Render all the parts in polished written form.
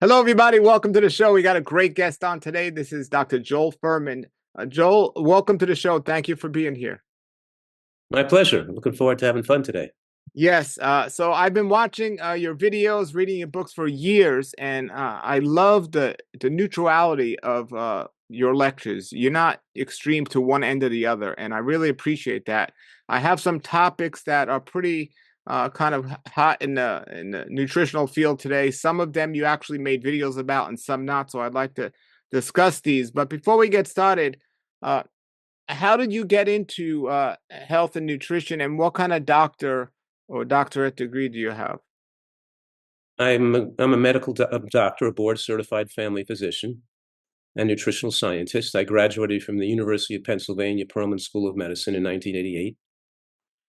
Hello, everybody. Welcome to the show. We got a great guest on today. This is Dr. Joel Fuhrman. Joel, welcome to the show. Thank you for being here. My pleasure. Looking forward to having fun today. Yes. So I've been watching your videos, reading your books for years, and I love the neutrality of your lectures. You're not extreme to one end or the other, and I really appreciate that. I have some topics that are pretty kind of hot in the nutritional field today. Some of them you actually made videos about, and some not. So I'd like to discuss these. But before we get started, uh, how did you get into health and nutrition, and what kind of doctor or doctorate degree do you have? I'm a medical doctor, a board certified family physician and nutritional scientist. I graduated from the University of Pennsylvania Perelman School of Medicine in 1988.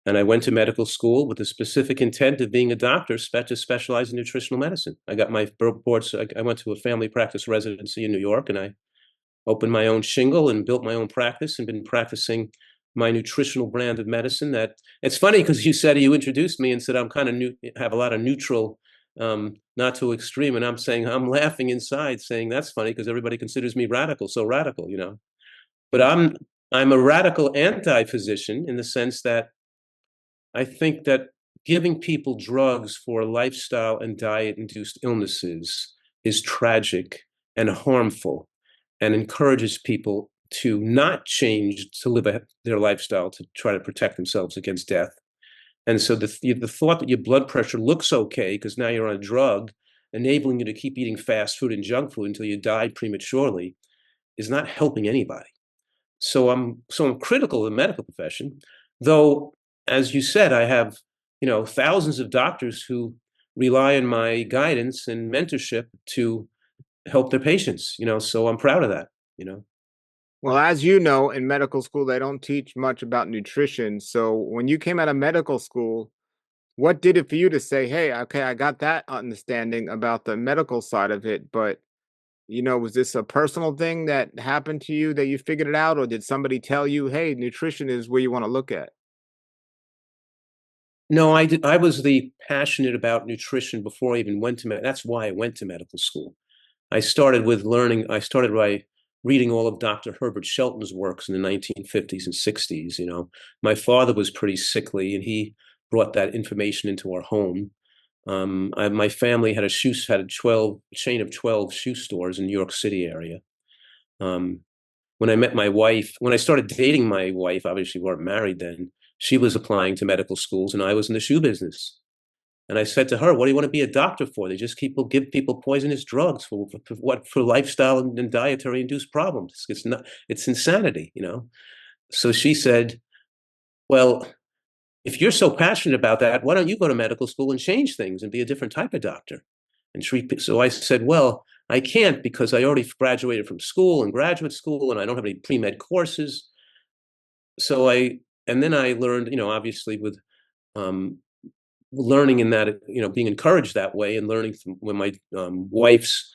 And I went to medical school with the specific intent of being a doctor to specialize in nutritional medicine. I got my board, so I went to a family practice residency in New York, and I opened my own shingle and built my own practice and been practicing my nutritional brand of medicine. That it's funny because you introduced me and said I'm kind of new, have a lot of neutral, not too extreme, and I'm saying I'm laughing inside, saying that's funny because everybody considers me radical, so radical. But I'm a radical anti-physician in the sense that I think that giving people drugs for lifestyle and diet-induced illnesses is tragic and harmful and encourages people to not change to live their lifestyle to try to protect themselves against death. And so the thought that your blood pressure looks okay because now you're on a drug, enabling you to keep eating fast food and junk food until you die prematurely, is not helping anybody. So I'm critical of the medical profession, though, as you said, I have thousands of doctors who rely on my guidance and mentorship to help their patients. So I'm proud of that. You know. Well, as you know, in medical school, they don't teach much about nutrition. So when you came out of medical school, what did it for you to say, hey, okay, I got that understanding about the medical side of it, but was this a personal thing that happened to you that you figured it out, or did somebody tell you, hey, nutrition is where you want to look at? No, I did. I was passionate about nutrition before I even went to med. That's why I went to medical school. I started with learning. I started by reading all of Dr. Herbert Shelton's works in the 1950s and 60s. My father was pretty sickly, and he brought that information into our home. My family had a 12 chain of 12 shoe stores in New York City area. Um, when I met my wife, when I started dating my wife, obviously we weren't married then. She was applying to medical schools, and I was in the shoe business. And I said to her, "What do you want to be a doctor for? They just give people poisonous drugs for lifestyle and dietary induced problems. It's insanity." So she said, "Well, if you're so passionate about that, why don't you go to medical school and change things and be a different type of doctor?" So I said, "Well, I can't because I already graduated from school and graduate school, and I don't have any pre-med courses." And then I learned, obviously with um, learning in that, being encouraged that way and learning from when my wife's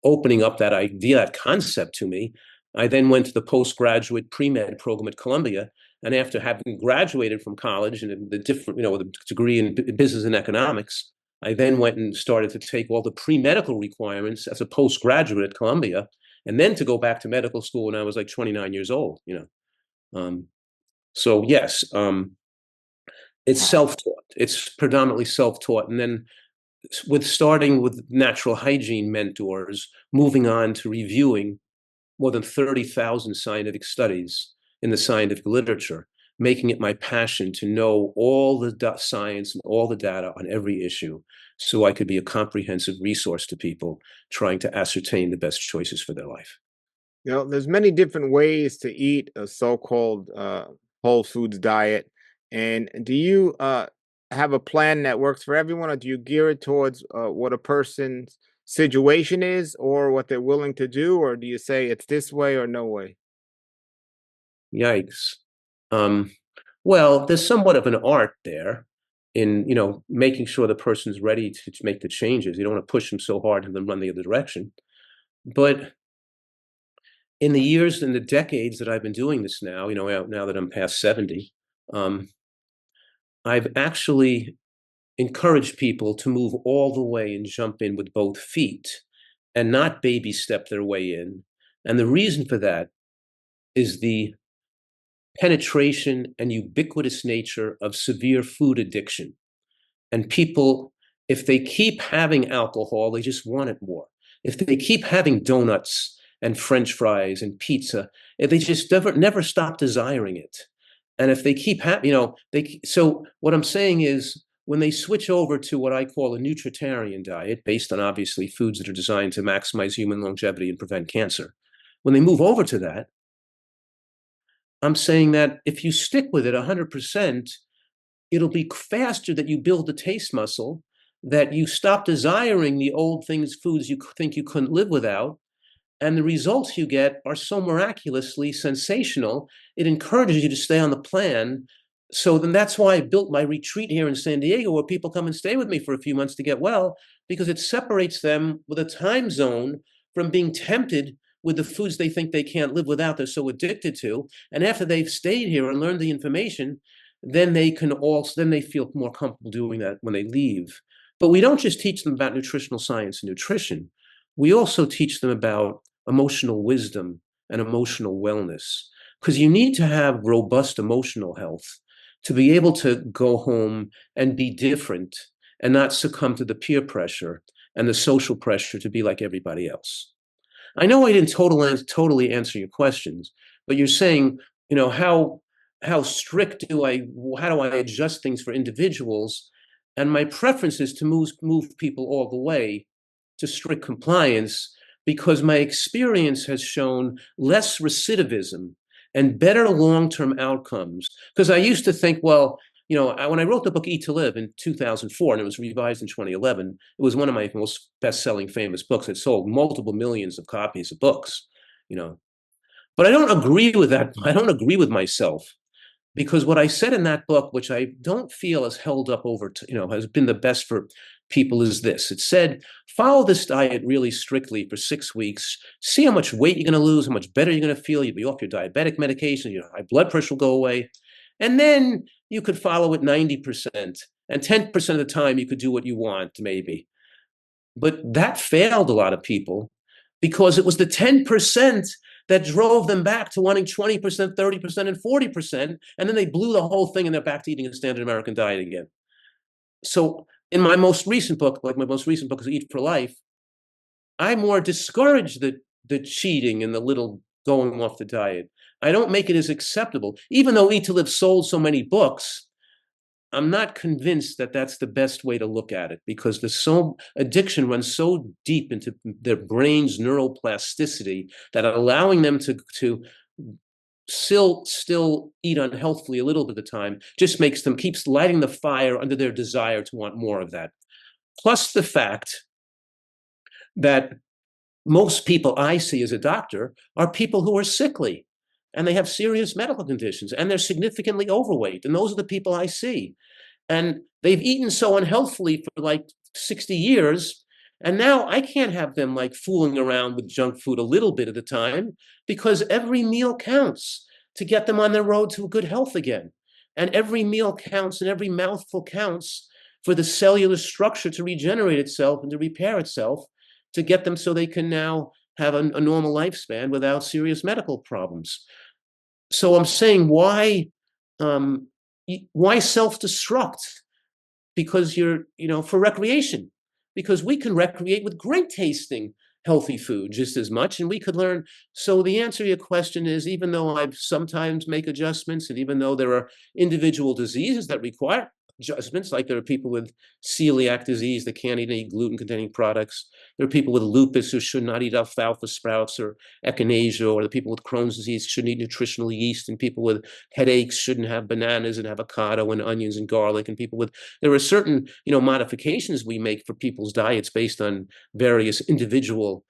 opening up that idea, that concept to me, I then went to the postgraduate pre-med program at Columbia. And after having graduated from college and the different, with a degree in business and economics, I then went and started to take all the pre-medical requirements as a postgraduate at Columbia, and then to go back to medical school when I was like 29 years old. Um, so yes, it's self-taught. It's predominantly self-taught. And then starting with natural hygiene mentors, moving on to reviewing more than 30,000 scientific studies in the scientific literature, making it my passion to know all the science and all the data on every issue so I could be a comprehensive resource to people trying to ascertain the best choices for their life. There's many different ways to eat a so-called whole foods diet. And do you have a plan that works for everyone, or do you gear it towards what a person's situation is or what they're willing to do, or do you say it's this way or no way? Yikes. Um, well, there's somewhat of an art there in, making sure the person's ready to make the changes. You don't want to push them so hard and then run the other direction. But in the years and the decades that I've been doing this now, now that I'm past 70, um, I've actually encourage people to move all the way and jump in with both feet and not baby step their way in. And the reason for that is the penetration and ubiquitous nature of severe food addiction. And people, if they keep having alcohol, they just want it more. If they keep having donuts and French fries and pizza, if they just never stop desiring it. And if they keep having, so what I'm saying is when they switch over to what I call a Nutritarian diet, based on obviously foods that are designed to maximize human longevity and prevent cancer, when they move over to that, I'm saying that if you stick with it 100%, it'll be faster that you build the taste muscle, that you stop desiring the old things, foods you think you couldn't live without. And the results you get are so miraculously sensational, it encourages you to stay on the plan. So then that's why I built my retreat here in San Diego, where people come and stay with me for a few months to get well, because it separates them with a time zone from being tempted with the foods they think they can't live without, they're so addicted to. And after they've stayed here and learned the information, then they feel more comfortable doing that when they leave. But we don't just teach them about nutritional science and nutrition. We also teach them about emotional wisdom and emotional wellness, because you need to have robust emotional health to be able to go home and be different and not succumb to the peer pressure and the social pressure to be like everybody else. I know I didn't totally answer your questions, but you're saying, how strict how do I adjust things for individuals? And my preference is to move people all the way to strict compliance, because my experience has shown less recidivism and better long-term outcomes. Because I used to think, well, when I wrote the book Eat to Live in 2004, and it was revised in 2011, it was one of my most best-selling famous books. It sold multiple millions of copies of books, you know. But I don't agree with that. I don't agree with myself, because what I said in that book, which I don't feel has held up has been the best for people, is this. It said, follow this diet really strictly for 6 weeks, see how much weight you're going to lose, how much better you're going to feel, you'll be off your diabetic medication, your high blood pressure will go away. And then you could follow it 90%. And 10% of the time you could do what you want, maybe. But that failed a lot of people, because it was the 10% that drove them back to wanting 20%, 30%, and 40%. And then they blew the whole thing and they're back to eating a standard American diet again. So in my most recent book, like my most recent book is Eat for Life, I more discourage the cheating and the little going off the diet. I don't make it as acceptable. Even though Eat to Live sold so many books, I'm not convinced that that's the best way to look at it, because addiction runs so deep into their brain's neuroplasticity that allowing them to still eat unhealthily a little bit of the time just keeps lighting the fire under their desire to want more of that. Plus the fact that most people I see as a doctor are people who are sickly and they have serious medical conditions and they're significantly overweight. And those are the people I see. And they've eaten so unhealthily for like 60 years. And now I can't have them like fooling around with junk food a little bit at a time, because every meal counts to get them on their road to good health again. And every meal counts and every mouthful counts for the cellular structure to regenerate itself and to repair itself, to get them so they can now have a normal lifespan without serious medical problems. So I'm saying, why self-destruct? Because for recreation, because we can recreate with great tasting healthy food just as much, and we could learn. So the answer to your question is, even though I sometimes make adjustments, and even though there are individual diseases that require adjustments, like there are people with celiac disease that can't eat any gluten-containing products. There are people with lupus who should not eat alfalfa sprouts or echinacea, or the people with Crohn's disease shouldn't eat nutritional yeast, and people with headaches shouldn't have bananas and avocado and onions and garlic, and there are certain, modifications we make for people's diets based on various individual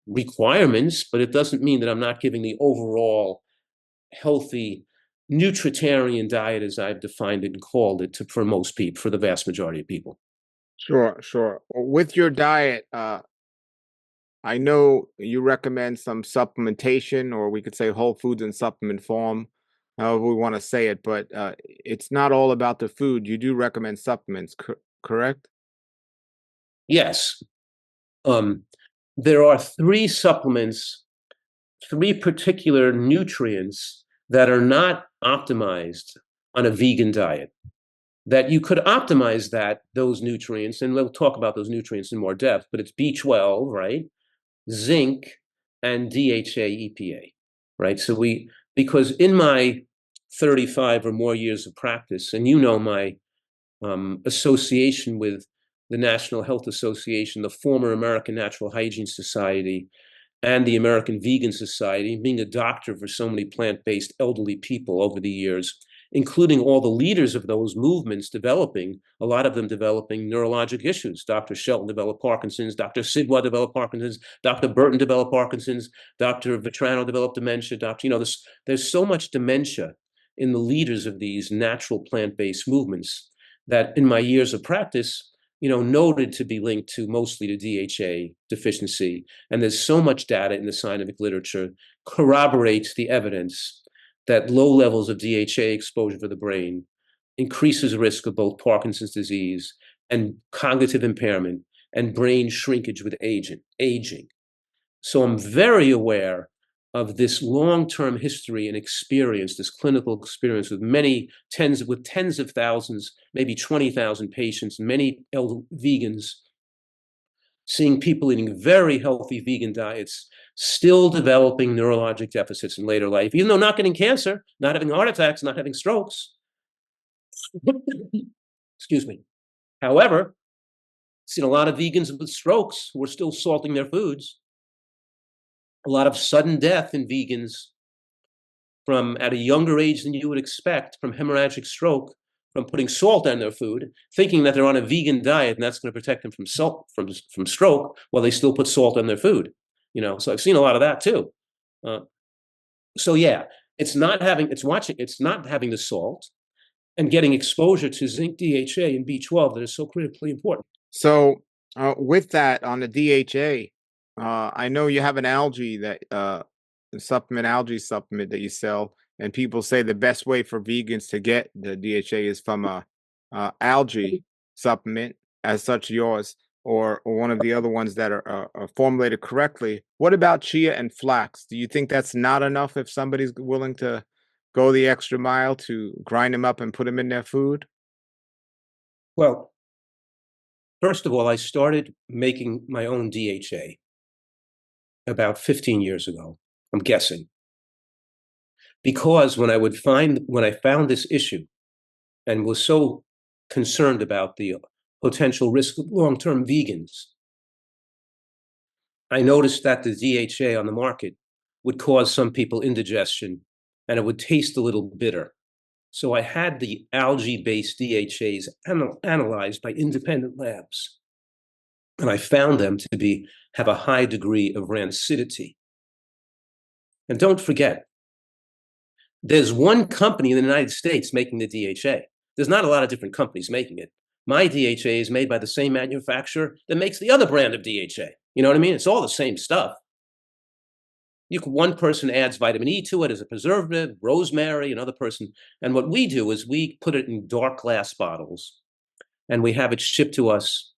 requirements, but it doesn't mean that I'm not giving the overall healthy Nutritarian diet, as I've defined it and called it, for most people, for the vast majority of people. Sure, sure. With your diet, I know you recommend some supplementation, or we could say whole foods in supplement form. however we want to say it, but it's not all about the food. You do recommend supplements, correct? Yes. Um, there are three supplements, three particular nutrients that are not optimized on a vegan diet. That you could optimize those nutrients, and we'll talk about those nutrients in more depth, but it's B12, right? Zinc and DHA, EPA, right? Because in my 35 or more years of practice, and you know my association with the National Health Association, the former American Natural Hygiene Society, and the American Vegan Society, being a doctor for so many plant-based elderly people over the years, including all the leaders of those movements developing, a lot of them developing neurologic issues. Dr. Shelton developed Parkinson's, Dr. Sidwa developed Parkinson's, Dr. Burton developed Parkinson's, Dr. Vetrano developed dementia, there's so much dementia in the leaders of these natural plant-based movements that in my years of practice, noted to be linked to mostly to DHA deficiency. And there's so much data in the scientific literature corroborates the evidence that low levels of DHA exposure for the brain increases risk of both Parkinson's disease and cognitive impairment and brain shrinkage with aging. So I'm very aware of this long-term history and experience, this clinical experience with tens of thousands, maybe 20,000 patients, many elder vegans, seeing people eating very healthy vegan diets, still developing neurologic deficits in later life, even though not getting cancer, not having heart attacks, not having strokes. Excuse me. However, I've seen a lot of vegans with strokes who are still salting their foods. A lot of sudden death in vegans from at a younger age than you would expect from hemorrhagic stroke, from putting salt on their food, thinking that they're on a vegan diet and that's going to protect them from stroke, while they still put salt on their food. So I've seen a lot of that too. So yeah, it's not having the salt and getting exposure to zinc, DHA, and B12 that is so critically important. So with that on the DHA, I know you have an algae algae supplement that you sell, and people say the best way for vegans to get the DHA is from a algae supplement, as such yours, or one of the other ones that are formulated correctly. What about chia and flax? Do you think that's not enough if somebody's willing to go the extra mile to grind them up and put them in their food? Well, first of all, I started making my own DHA about 15 years ago, I'm guessing. Because when I found this issue and was so concerned about the potential risk of long-term vegans, I noticed that the DHA on the market would cause some people indigestion and it would taste a little bitter. So I had the algae-based DHAs analyzed by independent labs. And I found them to have a high degree of rancidity. And don't forget, there's one company in the United States making the DHA. There's not a lot of different companies making it. My DHA is made by the same manufacturer that makes the other brand of DHA. You know what I mean? It's all the same stuff. One person adds vitamin E to it as a preservative, rosemary, another person. And what we do is we put it in dark glass bottles and we have it shipped to us,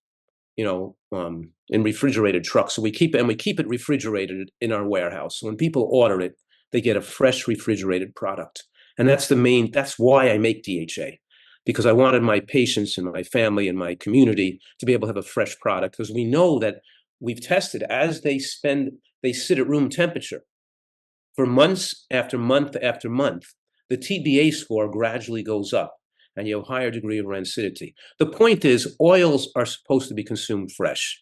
in refrigerated trucks. So we keep it refrigerated in our warehouse. So when people order it, they get a fresh refrigerated product. And that's why I make DHA, because I wanted my patients and my family and my community to be able to have a fresh product, because we know that we've tested as they sit at room temperature for months after month after month, the TBA score gradually goes up and you have a higher degree of rancidity. The point is, oils are supposed to be consumed fresh.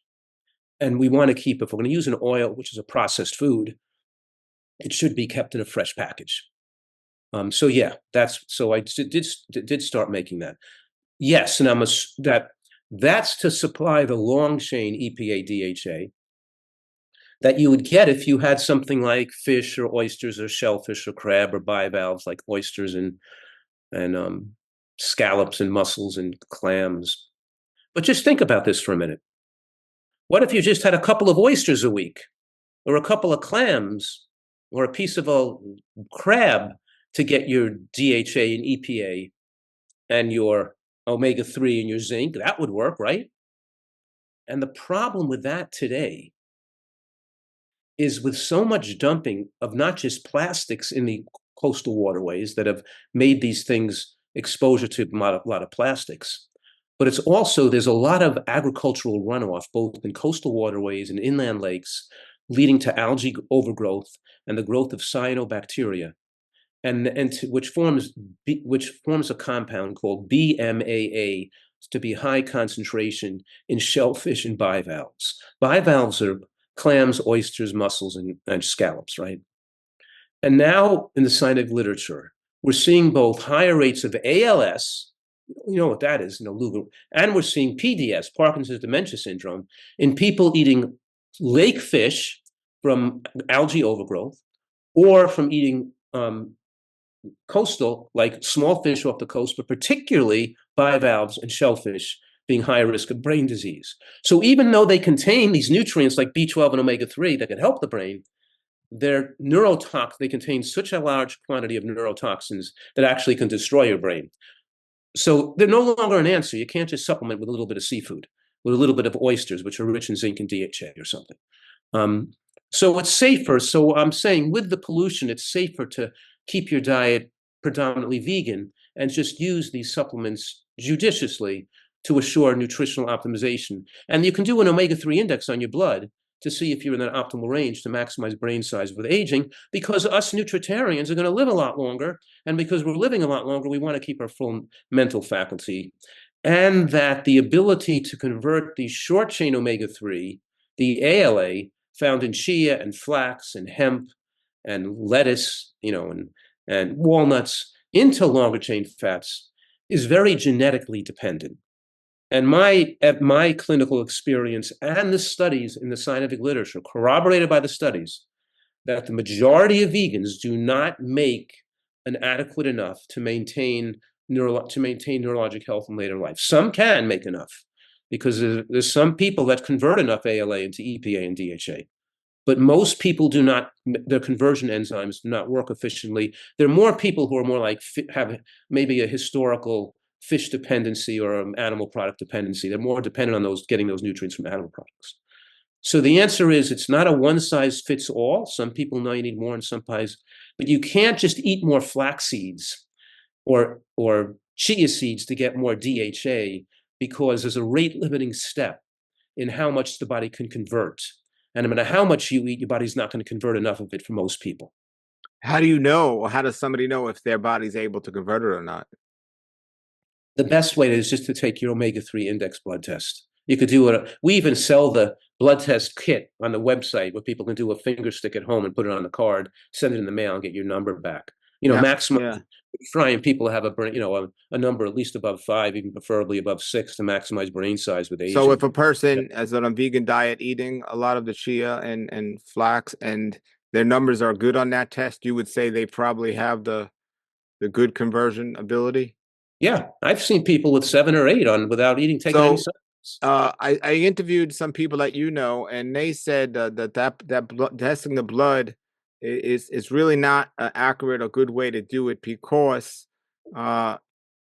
And we want to keep, if we're going to use an oil, which is a processed food, it should be kept in a fresh package. I did start making that. Yes, and that's to supply the long chain EPA DHA that you would get if you had something like fish or oysters or shellfish or crab or bivalves like oysters and scallops and mussels and clams. But just think about this for a minute. What if you just had a couple of oysters a week or a couple of clams or a piece of a crab to get your DHA and EPA and your omega-3 and your zinc. That would work, right? And the problem with that today is with so much dumping of not just plastics in the coastal waterways that have made these things exposure to a lot of plastics, but it's also there's a lot of agricultural runoff, both in coastal waterways and inland lakes, leading to algae overgrowth and the growth of cyanobacteria, which forms a compound called BMAA to be high concentration in shellfish and bivalves. Bivalves are clams, oysters, mussels, and scallops, right? And now in the scientific literature, we're seeing both higher rates of ALS, you know what that is, and we're seeing PDS, Parkinson's dementia syndrome, in people eating lake fish from algae overgrowth or from eating coastal, like small fish off the coast, but particularly bivalves and shellfish being higher risk of brain disease. So even though they contain these nutrients like B12 and omega-3 that can help the brain, they're they contain such a large quantity of neurotoxins that actually can destroy your brain. So they're no longer an answer. You can't just supplement with a little bit of seafood, with a little bit of oysters, which are rich in zinc and DHA or something. So it's safer. So I'm saying with the pollution, it's safer to keep your diet predominantly vegan and just use these supplements judiciously to assure nutritional optimization. And you can do an omega-3 index on your blood to see if you're in that optimal range to maximize brain size with aging, because us Nutritarians are going to live a lot longer. And because we're living a lot longer, we want to keep our full mental faculty. And that the ability to convert the short chain omega-3, the ALA, found in chia and flax and hemp and lettuce, and walnuts into longer chain fats is very genetically dependent. And my clinical experience and the studies in the scientific literature, corroborated by the studies, that the majority of vegans do not make an adequate enough to maintain neurologic health in later life. Some can make enough because there's some people that convert enough ALA into EPA and DHA. But most people do not, their conversion enzymes do not work efficiently. There are more people who are more like, have maybe a historical fish dependency or animal product dependency. They're more dependent on getting those nutrients from animal products. So the answer is it's not a one size fits all. Some people know you need more and some pies, but you can't just eat more flax seeds or chia seeds to get more DHA, because there's a rate limiting step in how much the body can convert. And no matter how much you eat, your body's not going to convert enough of it for most people. How do you know, or how does somebody know if their body's able to convert it or not? The best way is just to take your omega-3 index blood test. You could do it. We even sell the blood test kit on the website where people can do a finger stick at home and put it on the card, send it in the mail, and get your number back. Maximum trying people to have a number at least above 5, even preferably above 6, to maximize brain size with aging. So if a person is on a vegan diet eating a lot of the chia and flax and their numbers are good on that test, you would say they probably have the good conversion ability? Yeah, I've seen people with 7 or 8 on without taking any supplements. I interviewed some people that and they said that testing the blood is really not an accurate or good way to do it, because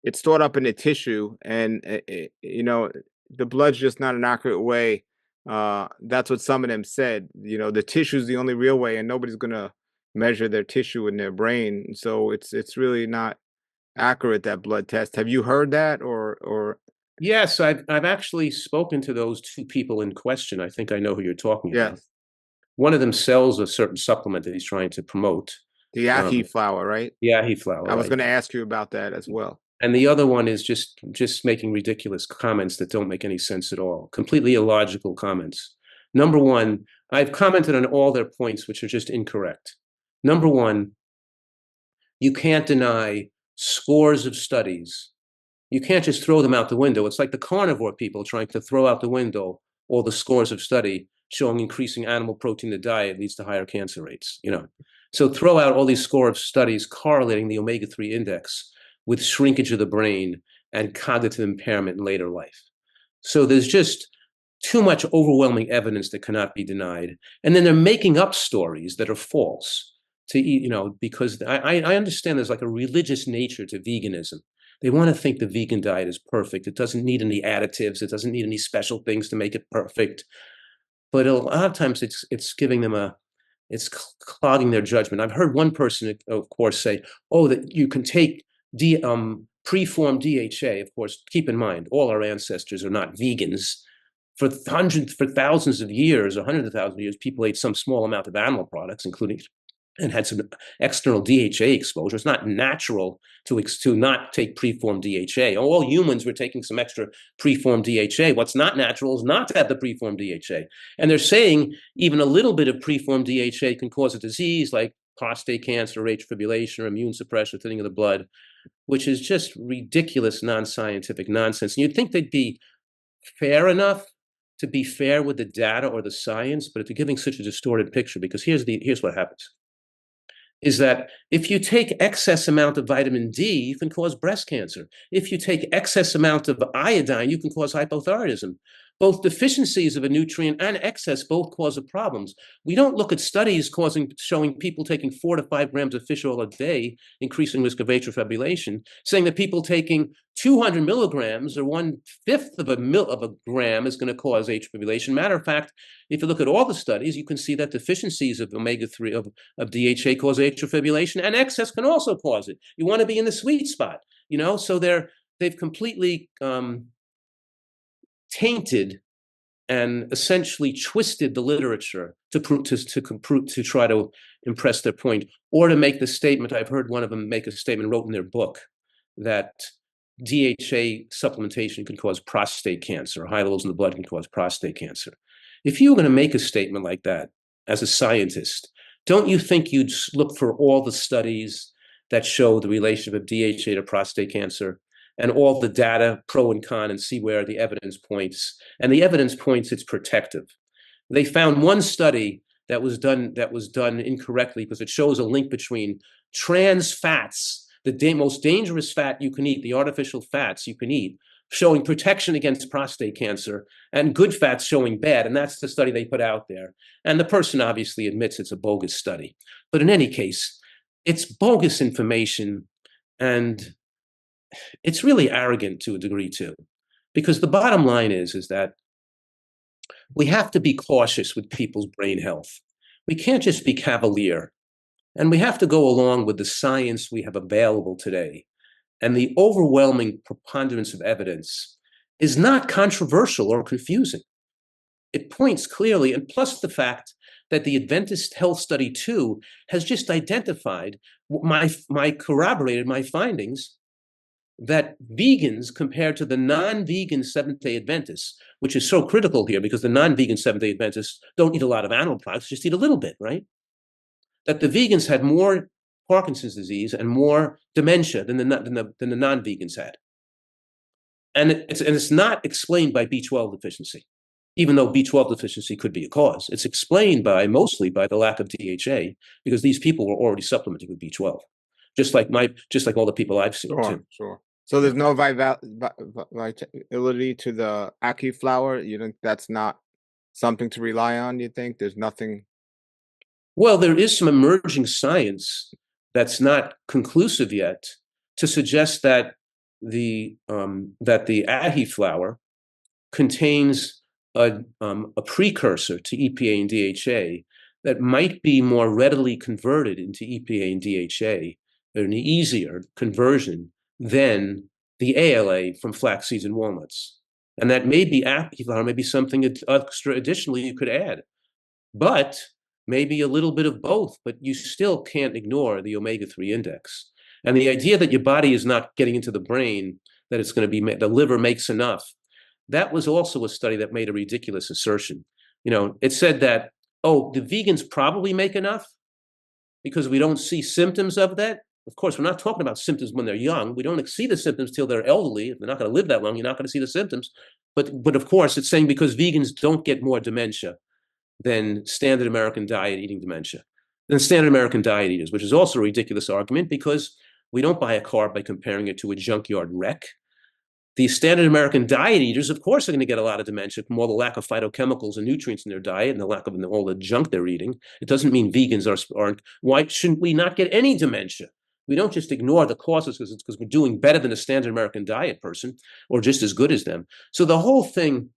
it's stored up in the tissue, and the blood's just not an accurate way. That's what some of them said. The tissue is the only real way, and nobody's gonna measure their tissue in their brain. So it's really not accurate, that blood test. Have you heard that, or? Yes, I've actually spoken to those 2 people in question. I think I know who you're talking about. Yes. One of them sells a certain supplement that he's trying to promote. The ahi flour, right? The ahi flour. I was going to ask you about that as well. And the other one is just making ridiculous comments that don't make any sense at all. Completely illogical comments. Number one, I've commented on all their points, which are just incorrect. Number one, you can't deny scores of studies. You can't just throw them out the window. It's like the carnivore people trying to throw out the window all the scores of study showing increasing animal protein in the diet leads to higher cancer rates. So throw out all these score of studies correlating the omega-3 index with shrinkage of the brain and cognitive impairment in later life. So there's just too much overwhelming evidence that cannot be denied. And then they're making up stories that are false. to eat, because I understand there's like a religious nature to veganism. They want to think the vegan diet is perfect. It doesn't need any additives. It doesn't need any special things to make it perfect. But a lot of times it's giving them it's clogging their judgment. I've heard one person, of course, say, "Oh, that you can take preformed DHA." Of course, keep in mind, all our ancestors are not vegans. For thousands of years, or hundreds of thousands of years, people ate some small amount of animal products, including and had some external DHA exposure. It's not natural to not take preformed DHA. All humans were taking some extra preformed DHA. What's not natural is not to have the preformed DHA. And they're saying even a little bit of preformed DHA can cause a disease like prostate cancer, or atrial fibrillation, or immune suppression, thinning of the blood, which is just ridiculous, non-scientific nonsense. And you'd think they'd be fair enough to be fair with the data or the science, but they're giving such a distorted picture, because here's what happens. Is that if you take excess amount of vitamin D, you can cause breast cancer. If you take excess amount of iodine, you can cause hypothyroidism. Both deficiencies of a nutrient and excess both cause problems. We don't look at studies showing people taking 4 to 5 grams of fish oil a day, increasing risk of atrial fibrillation, saying that people taking 200 milligrams, or 1/5 of a gram, is going to cause atrial fibrillation. Matter of fact, if you look at all the studies, you can see that deficiencies of omega-3 of DHA cause atrial fibrillation, and excess can also cause it. You want to be in the sweet spot, So they've completely tainted and essentially twisted the literature to try to impress their point, or to make the statement. I've heard one of them make a statement, wrote in their book, that DHA supplementation can cause prostate cancer, or high levels in the blood can cause prostate cancer. If you were going to make a statement like that as a scientist, don't you think you'd look for all the studies that show the relationship of DHA to prostate cancer, and all the data, pro and con, and see where the evidence points? And the evidence points it's protective. They found one study that was done incorrectly, because it shows a link between trans fats, the most dangerous fat you can eat, the artificial fats you can eat, showing protection against prostate cancer, and good fats showing bad. And that's the study they put out there. And the person obviously admits it's a bogus study. But in any case, it's bogus information, and it's really arrogant to a degree too, because the bottom line is that we have to be cautious with people's brain health. We can't just be cavalier, and we have to go along with the science we have available today. And the overwhelming preponderance of evidence is not controversial or confusing. It points clearly, and plus the fact that the Adventist Health Study 2 has just identified corroborated my findings, that vegans, compared to the non-vegan Seventh-day Adventists, which is so critical here, because the non-vegan Seventh-day Adventists don't eat a lot of animal products, just eat a little bit, right? That the vegans had more Parkinson's disease and more dementia than the non-vegans had. And it's not explained by B12 deficiency, even though B12 deficiency could be a cause. It's explained mostly by the lack of DHA, because these people were already supplementing with B12. Just like all the people I've seen too. Sure. So there's no vitality to the Algae flour. You think that's not something to rely on? You think there's nothing? Well, there is some emerging science that's not conclusive yet to suggest that the Algae flour contains a precursor to EPA and DHA that might be more readily converted into EPA and DHA, an easier conversion than the ALA from flax seeds and walnuts. And that maybe Algae flour may be something extra additionally you could add. But maybe a little bit of both, but you still can't ignore the omega-3 index. And the idea that your body is not getting into the brain, that it's going to be, the liver makes enough. That was also a study that made a ridiculous assertion. It said that, the vegans probably make enough because we don't see symptoms of that. Of course, we're not talking about symptoms when they're young. We don't see the symptoms till they're elderly. If they're not going to live that long, you're not going to see the symptoms. But of course, it's saying because vegans don't get more dementia than standard American diet eating dementia, than standard American diet eaters, which is also a ridiculous argument, because we don't buy a car by comparing it to a junkyard wreck. The standard American diet eaters, of course, are going to get a lot of dementia from all the lack of phytochemicals and nutrients in their diet and the lack of all the junk they're eating. It doesn't mean vegans aren't. Why shouldn't we not get any dementia? We don't just ignore the causes because we're doing better than a standard American diet person or just as good as them. So the whole thing.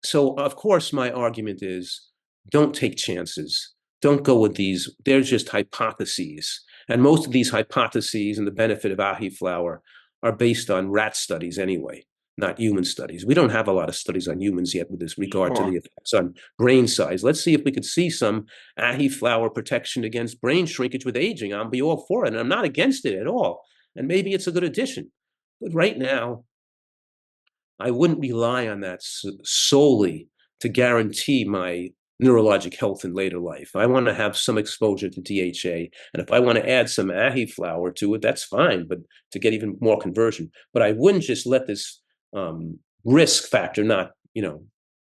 So, of course, my argument is don't take chances. Don't go with these. They're just hypotheses. And most of these hypotheses and the benefit of ahi flour are based on rat studies anyway, not human studies. We don't have a lot of studies on humans yet with this regard to Sure. the effects on brain size. Let's see if we could see some ahi flour protection against brain shrinkage with aging. I'll be all for it. And I'm not against it at all. And maybe it's a good addition. But right now, I wouldn't rely on that solely to guarantee my neurologic health in later life. I want to have some exposure to DHA. And if I want to add some ahi flour to it, that's fine, but to get even more conversion. But I wouldn't just let this risk factor not,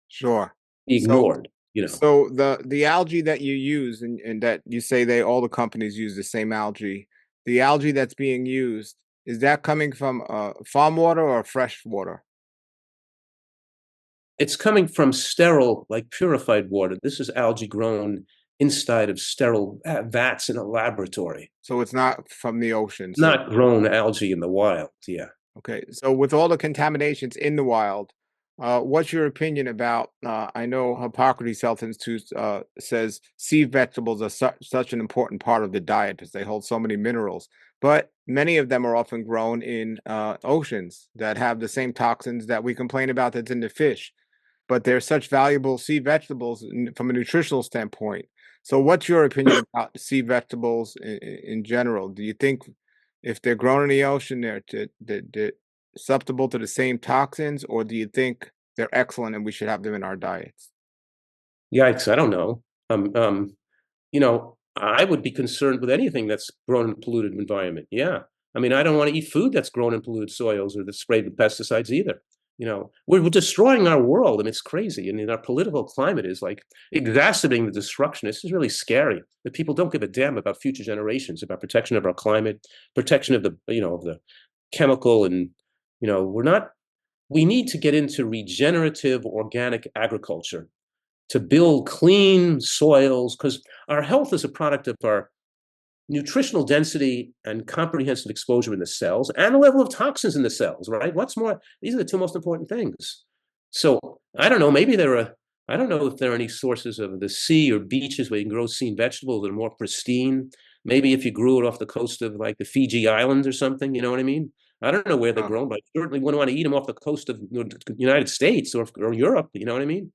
Sure. be So ignored. so the algae that you use and that you say all the companies use the same algae, the algae that's being used, is that coming from farm water or fresh water? It's coming from sterile, like purified water. This is algae grown inside of sterile vats in a laboratory, So it's not from the ocean. So not grown algae in the wild. Yeah. okay. So with all the contaminations in the wild, what's your opinion about? I know Hippocrates Health Institute says sea vegetables are such an important part of the diet because they hold so many minerals, but many of them are often grown in oceans that have the same toxins that we complain about that's in the fish. But they're such valuable sea vegetables from a nutritional standpoint. So, what's your opinion about sea vegetables in general? Do you think if they're grown in the ocean, they're susceptible to the same toxins, or do you think they're excellent and we should have them in our diets? Yikes, I don't know. I would be concerned with anything that's grown in a polluted environment. Yeah. I mean, I don't want to eat food that's grown in polluted soils or that's sprayed with pesticides either. We're destroying our world, and it's crazy. And our political climate is like exacerbating the destruction. This is really scary that people don't give a damn about future generations, about protection of our climate, protection of the chemical, and we're not. We need to get into regenerative organic agriculture to build clean soils because our health is a product of our nutritional density and comprehensive exposure in the cells and the level of toxins in the cells, right? What's more, these are the two most important things. So I don't know, I don't know if there are any sources of the sea or beaches where you can grow sea vegetables that are more pristine. Maybe if you grew it off the coast of like the Fiji Islands or something, you know what I mean? I don't know where they're Uh, grown, but I certainly wouldn't want to eat them off the coast of the United States or Europe, you know what I mean?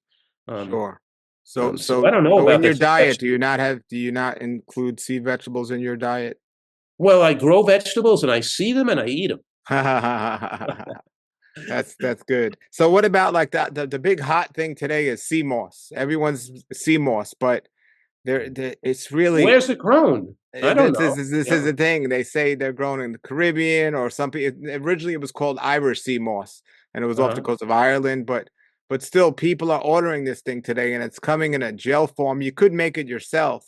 Um, sure. So, so I don't know so about in your that. diet, do you not include sea vegetables in your diet? Well, I grow vegetables and I see them and I eat them. That's good. So what about like the big hot thing today is sea moss. Everyone's sea moss, but it's really Where's it grown? I don't know. this is Yeah. the thing. They say they're grown in the Caribbean or something. Originally, it was called Irish sea moss, and it was off the Uh-huh. coast of Ireland. But still, people are ordering this thing today, and it's coming in a gel form. You could make it yourself,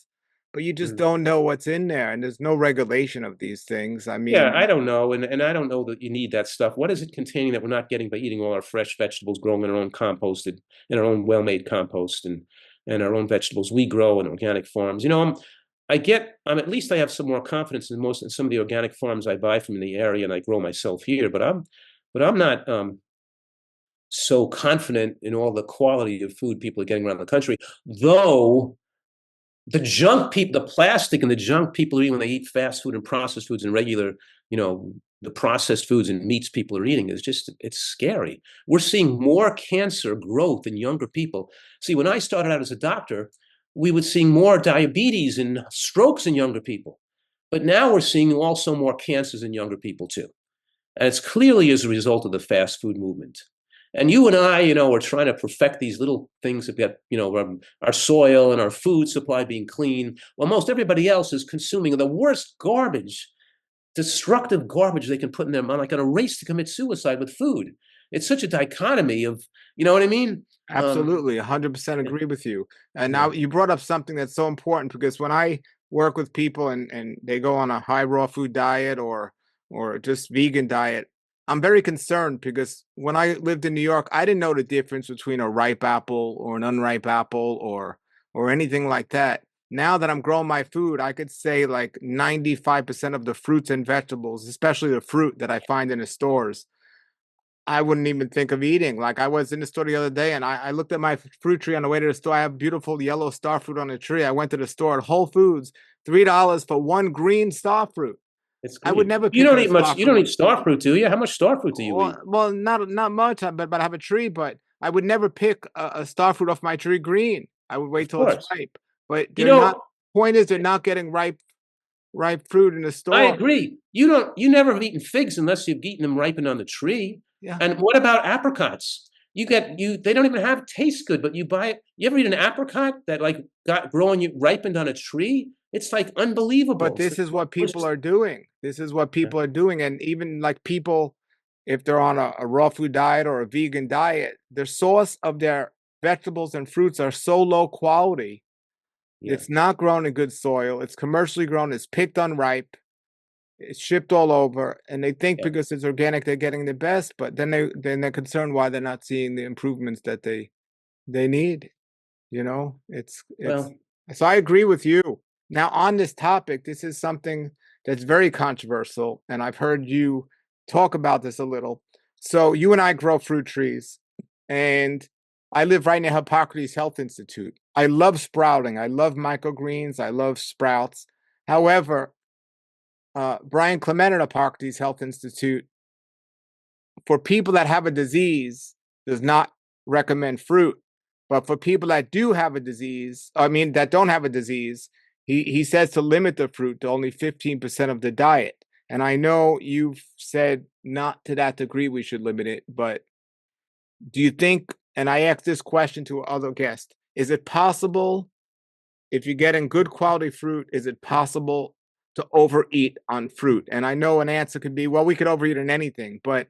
but you just Mm. don't know what's in there, and there's no regulation of these things. I Yeah, mean, I don't know. And I don't know that you need that stuff. What is it containing that we're not getting by eating all our fresh vegetables grown in our own composted, in our own well-made compost and our own vegetables we grow in organic farms? At least I have some more confidence in some of the organic farms I buy from in the area and I grow myself here, but I'm not so confident in all the quality of food people are getting around the country, though the plastic and the junk people are eating when they eat fast food and processed foods and regular, the processed foods and meats people are eating it's scary. We're seeing more cancer growth in younger people. See, when I started out as a doctor, we would see more diabetes and strokes in younger people. But now we're seeing also more cancers in younger people too. And it's clearly as a result of the fast food movement. And you and I, are trying to perfect these little things that get, our soil and our food supply being clean. While most everybody else is consuming the worst garbage, destructive garbage they can put in their mind, like on a race to commit suicide with food. It's such a dichotomy of, you know what I mean? absolutely, 100% Yeah, agree with you. And yeah. now you brought up something that's so important because when I work with people and they go on a high raw food diet or just vegan diet, I'm very concerned because when I lived in New York, I didn't know the difference between a ripe apple or an unripe apple or anything like that. Now that I'm growing my food, I could say like 95% of the fruits and vegetables, especially the fruit that I find in the stores, I wouldn't even think of eating. Like I was in the store the other day and I looked at my fruit tree on the way to the store. I have beautiful yellow star fruit on the tree. I went to the store at Whole Foods, $3 for one green star fruit. It's I would green. never You pick don't a eat much. star You don't fruit. eat star fruit, do you? How much star fruit do you eat? Well, not much, but I have a tree. But I would never pick a star fruit off my tree green. I would wait Of till it's course. ripe. But You they're not. know, Point is, they're not getting ripe fruit in the I store. agree. You don't. You never have eaten figs unless you've eaten them ripened on the tree. Yeah, And what about apricots? You get you. They don't even have taste good, but you buy it. You ever eat an apricot that like got growing you ripened on a tree? It's like but unbelievable. It's this the is what people most. are doing. This is what people are doing, and even like people, if they're on a raw food diet or a vegan diet, their source of their vegetables and fruits are so low quality. Yeah, It's not grown in good soil. It's commercially grown. It's picked unripe. It's shipped all over, and they think yeah. because it's organic they're getting the best, but they're concerned why they're not seeing the improvements that they need. It's Well, so I agree with you. Now on this topic, this is something that's very controversial, and I've heard you talk about this a little. So you and I grow fruit trees, and I live right near Hippocrates Health Institute. I love sprouting. I love microgreens. I love sprouts. However, Brian Clement at Hippocrates Health Institute, for people that have a disease, does not recommend fruit. But for people that do have a disease, I mean, that don't have a disease, he says to limit the fruit to only 15% of the diet. And I know you've said not to that degree we should limit it, but do you think, and I asked this question to other guests, is it possible if you're getting good quality fruit, is it possible to overeat on fruit? And I know an answer could be, well, we could overeat on anything, but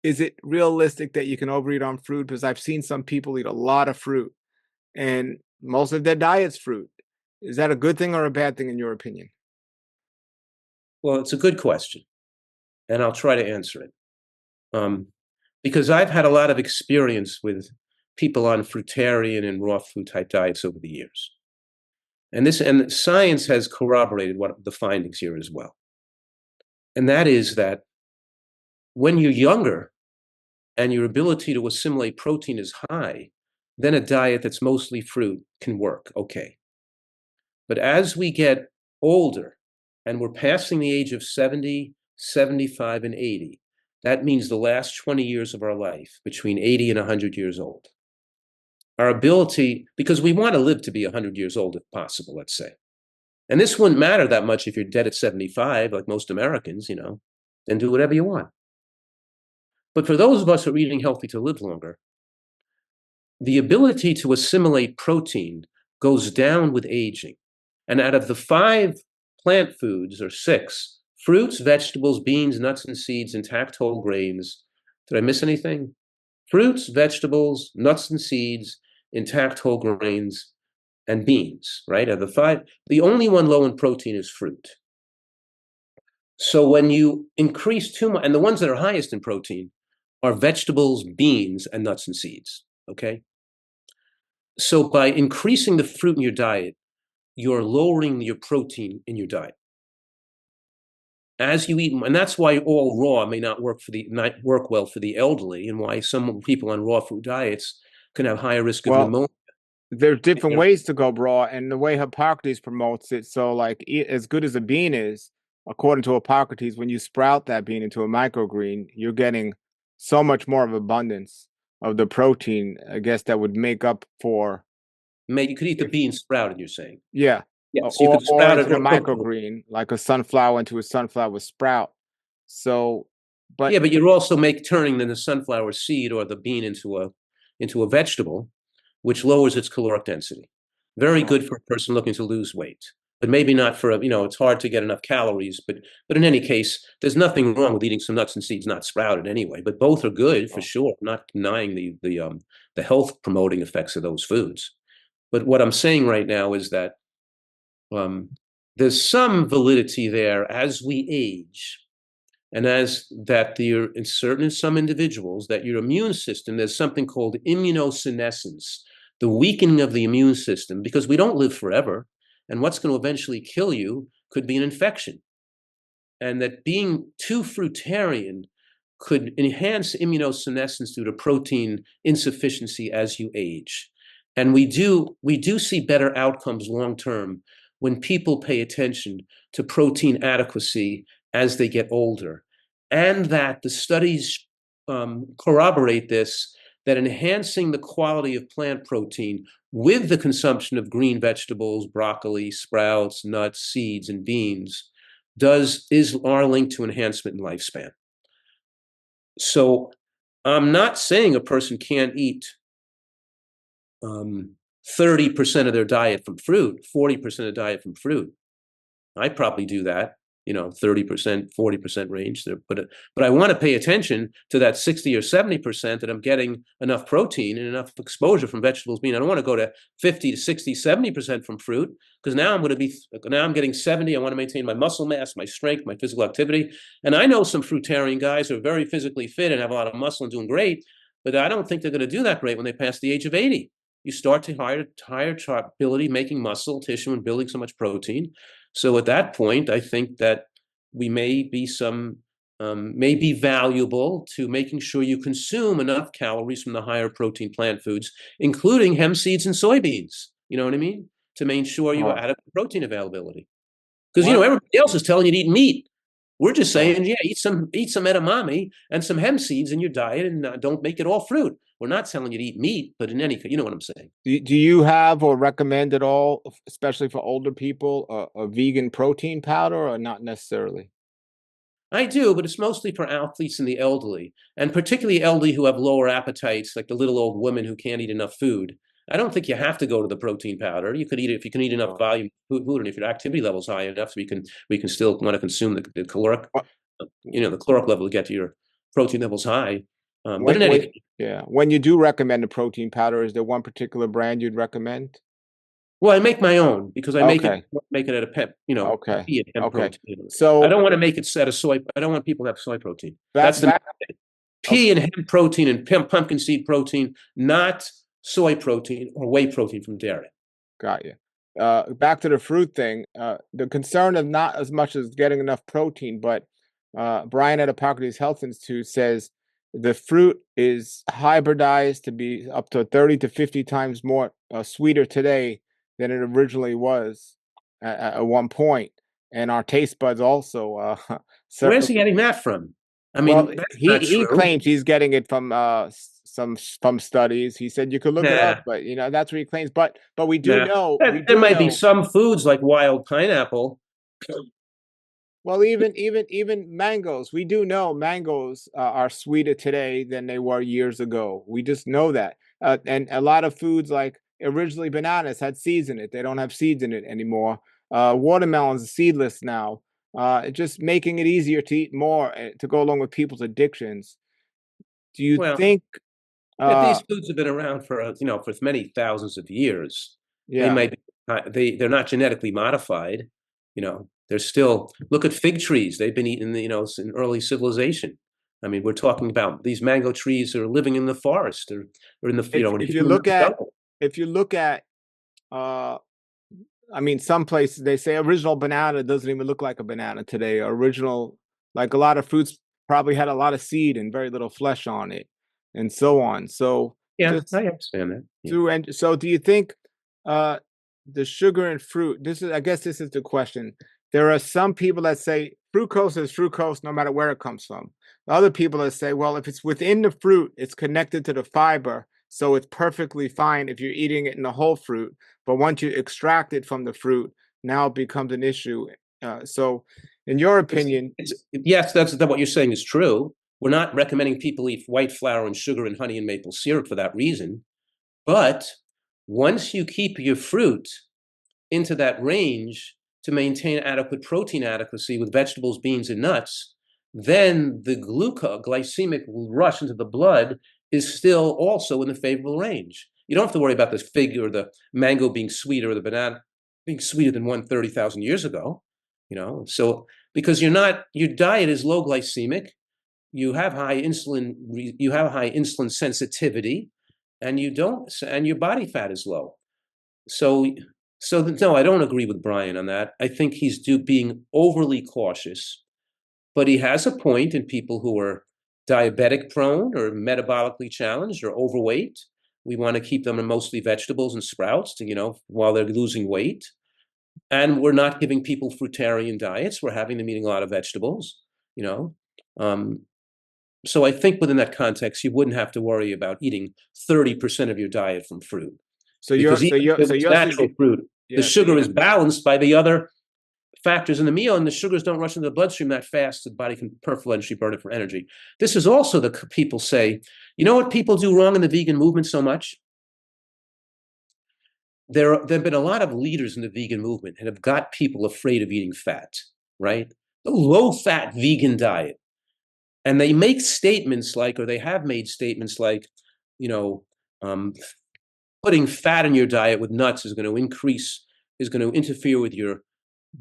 is it realistic that you can overeat on fruit? Because I've seen some people eat a lot of fruit and most of their diet's fruit. Is that a good thing or a bad thing in your opinion? well, it's a good question, and I'll try to answer it. Um, because I've had a lot of experience with people on fruitarian and raw food type diets over the years. And science has corroborated what the findings here as well. And that is that when you're younger and your ability to assimilate protein is high, then a diet that's mostly fruit can work okay. But as we get older and we're passing the age of 70, 75, and 80, that means the last 20 years of our life, between 80 and 100 years old. Our ability, because we want to live to be 100 years old if possible, let's say. And this wouldn't matter that much if you're dead at 75, like most Americans, then do whatever you want. But for those of us who are eating healthy to live longer, the ability to assimilate protein goes down with aging. And out of the 5 plant foods, or 6, fruits, vegetables, beans, nuts, and seeds, intact whole grains. Did I miss anything? Fruits, vegetables, nuts, and seeds, intact whole grains, and beans, right? Out of the 5, the only one low in protein is fruit. So when you increase too much, and the ones that are highest in protein are vegetables, beans, and nuts and seeds, okay? So by increasing the fruit in your diet, you're lowering your protein in your diet. As you eat, and that's why all raw may not work well for the elderly, and why some people on raw food diets can have higher risk of Well, pneumonia. there's different ways to go raw, and the way Hippocrates promotes it. So, like, as good as a bean is, according to Hippocrates, when you sprout that bean into a microgreen, you're getting so much more of abundance of the protein, I guess, that would make up for You could eat the if bean sprouted, you're saying? yeah, Yes, you or could or sprout into it the or cook it. microgreen, like a sunflower into a sunflower sprout. So, but Yeah, but you're also turning the sunflower seed or the bean into a vegetable, which lowers its caloric density. Very right. good for a person looking to lose weight, but maybe not for it's hard to get enough calories. But in any case, there's nothing wrong with eating some nuts and seeds not sprouted anyway. But both are good for Oh, sure. I'm not denying the health promoting effects of those foods. But what I'm saying right now is that um, there's some validity there as we age. and as that in some individuals, that your immune system, there's something called immunosenescence, the weakening of the immune system, because we don't live forever, and what's going to eventually kill you could be an infection. And that being too fruitarian could enhance immunosenescence due to protein insufficiency as you age. And we do see better outcomes long term when people pay attention to protein adequacy as they get older. And that the studies corroborate this, that enhancing the quality of plant protein with the consumption of green vegetables, broccoli, sprouts, nuts, seeds, and beans are linked to enhancement in lifespan. So I'm not saying a person can't eat 30% of their diet from fruit, 40% of diet from fruit. I probably do that, 30%, 40% range. But I want to pay attention to that 60 or 70% that I'm getting enough protein and enough exposure from vegetables, beans. I don't want to go to 50 to 60, 70% from fruit, because now I'm getting 70. I want to maintain my muscle mass, my strength, my physical activity. And I know some fruitarian guys who are very physically fit and have a lot of muscle and doing great, but I don't think they're going to do that great when they pass the age of 80. You start to higher ability making muscle tissue and building so much protein. So at that point, I think that we may be valuable to making sure you consume enough calories from the higher protein plant foods, including hemp seeds and soybeans. You know what I mean? To make sure you have adequate protein availability. Because everybody else is telling you to eat meat. We're just saying, eat some edamame and some hemp seeds in your diet, and don't make it all fruit. We're not telling you to eat meat, but in any case, you know what I'm saying. Do you have or recommend at all, especially for older people, a vegan protein powder, or not necessarily? I do, but it's mostly for athletes and the elderly, and particularly elderly who have lower appetites, like the little old woman who can't eat enough food. I don't think you have to go to the protein powder. You could eat it if you can eat enough volume food, and if your activity level is high enough, so we can still want to consume the caloric, the caloric level to get to your protein levels high. But in any case, when you do recommend a protein powder, is there one particular brand you'd recommend? Well, I make my own because I make it at a pet, pea and hemp protein. So I don't want to make it set of soy. I don't want people to have soy protein. That's the pea and hemp protein and pumpkin seed protein, not soy protein or whey protein from dairy. Got you. Back to the fruit thing. The concern of not as much as getting enough protein, but Brian at Hippocrates Health Institute says the fruit is hybridized to be up to 30 to 50 times more sweeter today than it originally was at one point. And our taste buds also. Where's he getting that from? I mean, he claims he's getting it from some studies. He said you could look it up, but that's what he claims. But we do know there might be some foods like wild pineapple. Well, even mangoes. We do know mangoes are sweeter today than they were years ago. We just know that. And a lot of foods, like originally bananas, had seeds in it. They don't have seeds in it anymore. Watermelons are seedless now. Just making it easier to eat more to go along with people's addictions. Do you think these foods have been around for for many thousands of years? Yeah, they're not genetically modified. They're still, look at fig trees. They've been eaten, in early civilization. I mean, we're talking about these mango trees are living in the forest or in the if you look at I mean, some places they say original banana doesn't even look like a banana today. Original, like a lot of fruits probably had a lot of seed and very little flesh on it, and so on. So I understand that. And so, do you think the sugar in fruit? I guess this is the question. There are some people that say fructose is fructose no matter where it comes from. Other people that say, well, if it's within the fruit, it's connected to the fiber, so it's perfectly fine if you're eating it in the whole fruit. But once you extract it from the fruit, now it becomes an issue. So, in your opinion, yes, that's what you're saying is true. We're not recommending people eat white flour and sugar and honey and maple syrup for that reason. But once you keep your fruit into that range to maintain adequate protein adequacy with vegetables, beans, and nuts, then the glycemic rush into the blood is still also in the favorable range. You don't have to worry about the fig or the mango being sweeter or the banana being sweeter than 30,000 years ago. So because your diet is low glycemic, you have high insulin sensitivity, and your body fat is low. So no, I don't agree with Brian on that. I think he's being overly cautious, but he has a point in people who are diabetic prone or metabolically challenged or overweight. We want to keep them on mostly vegetables and sprouts while they're losing weight. And we're not giving people fruitarian diets. We're having them eating a lot of vegetables, you know. So I think within that context, you wouldn't have to worry about eating 30% of your diet from fruit. So Because you're even if it's natural fruit, the sugar is balanced by the other factors in the meal, and the sugars don't rush into the bloodstream that fast, so the body can peripherally burn it for energy. This is also the people say, you know what people do wrong in the vegan movement so much? There have been a lot of leaders in the vegan movement and have got people afraid of eating fat, right? The low-fat vegan diet. And they make statements like, or they have made statements like, putting fat in your diet with nuts is going to interfere with your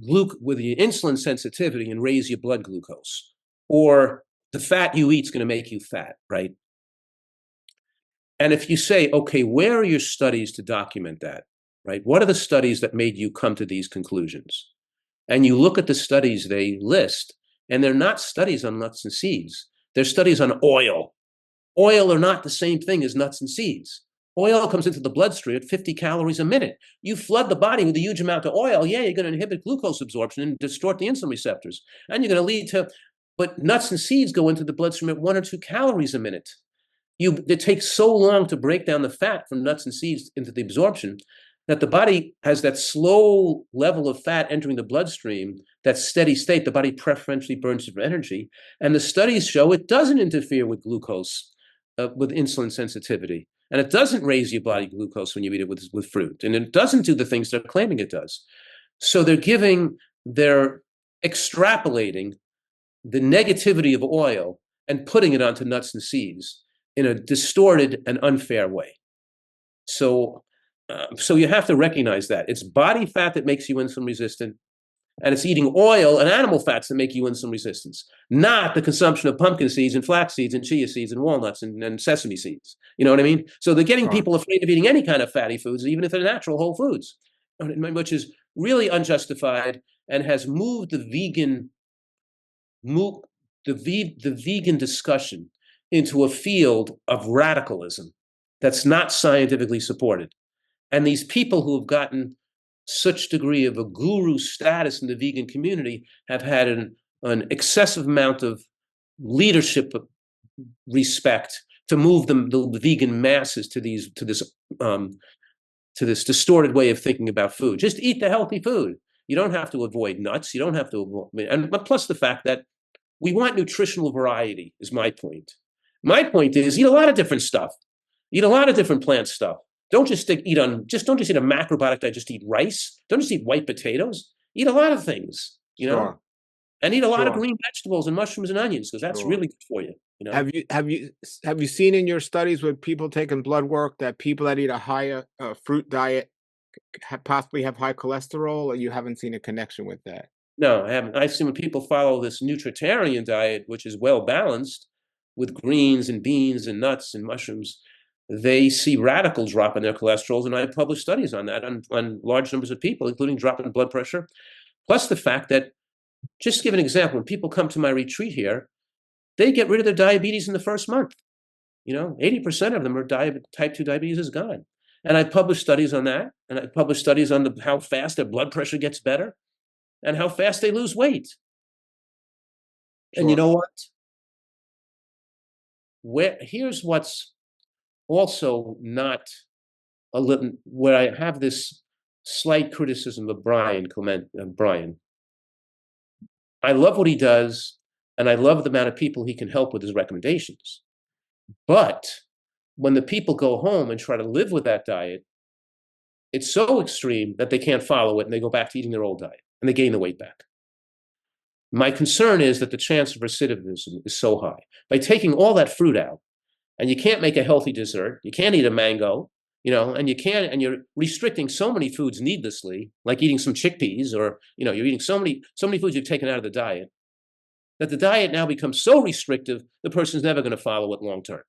insulin sensitivity and raise your blood glucose. Or the fat you eat is going to make you fat, right? And if you say, okay, where are your studies to document that, right? What are the studies that made you come to these conclusions? And you look at the studies they list, and they're not studies on nuts and seeds. They're studies on oil. Oil are not the same thing as nuts and seeds. Oil comes into the bloodstream at 50 calories a minute. You flood the body with a huge amount of oil, yeah, you're going to inhibit glucose absorption and distort the insulin receptors. And you're going to lead to, but nuts and seeds go into the bloodstream at 1 or 2 calories a minute. It takes so long to break down the fat from nuts and seeds into the absorption that the body has that slow level of fat entering the bloodstream, that steady state, the body preferentially burns it for energy. And the studies show it doesn't interfere with glucose, with insulin sensitivity. And it doesn't raise your body glucose when you eat it with fruit. And it doesn't do the things they're claiming it does. So they're extrapolating the negativity of oil and putting it onto nuts and seeds in a distorted and unfair way. So you have to recognize that. It's body fat that makes you insulin resistant, and it's eating oil and animal fats that make you insulin resistant, not the consumption of pumpkin seeds and flax seeds and chia seeds and walnuts and sesame seeds. You know what I mean? So they're getting people afraid of eating any kind of fatty foods, even if they're natural whole foods, which is really unjustified and has moved the vegan discussion into a field of radicalism that's not scientifically supported. And these people who have gotten such degree of a guru status in the vegan community have had an excessive amount of leadership respect to move the vegan masses to this distorted way of thinking about food. Just eat the healthy food. You don't have to avoid nuts. You don't have to avoid, and plus the fact that we want nutritional variety is my point. My point is eat a lot of different stuff. Eat a lot of different plant stuff. Don't just eat a macrobiotic diet, just eat rice. Don't just eat white potatoes. Eat a lot of things, and eat a lot of green vegetables and mushrooms and onions, because that's really good for you. Have you seen in your studies with people taking blood work that people that eat a higher fruit diet possibly have high cholesterol, or you haven't seen a connection with that? No, I haven't. I've seen when people follow this Nutritarian diet, which is well balanced with greens and beans and nuts and mushrooms, they see radical drop in their cholesterols, and I published studies on that on large numbers of people, including drop in blood pressure. Plus the fact that, just to give an example, when people come to my retreat here, they get rid of their diabetes in the first month. 80% of them are type 2 diabetes is gone. And I published studies on that, and I published studies on how fast their blood pressure gets better and how fast they lose weight. And you know what? Here's what's also not where I have this slight criticism of Brian. I love what he does, and I love the amount of people he can help with his recommendations. But when the people go home and try to live with that diet, it's so extreme that they can't follow it, and they go back to eating their old diet, and they gain the weight back. My concern is that the chance of recidivism is so high. By taking all that fruit out, and you can't make a healthy dessert, you can't eat a mango, and you can't, and you're restricting so many foods needlessly, like eating some chickpeas, or, you're eating so many foods you've taken out of the diet, that the diet now becomes so restrictive, the person's never going to follow it long term.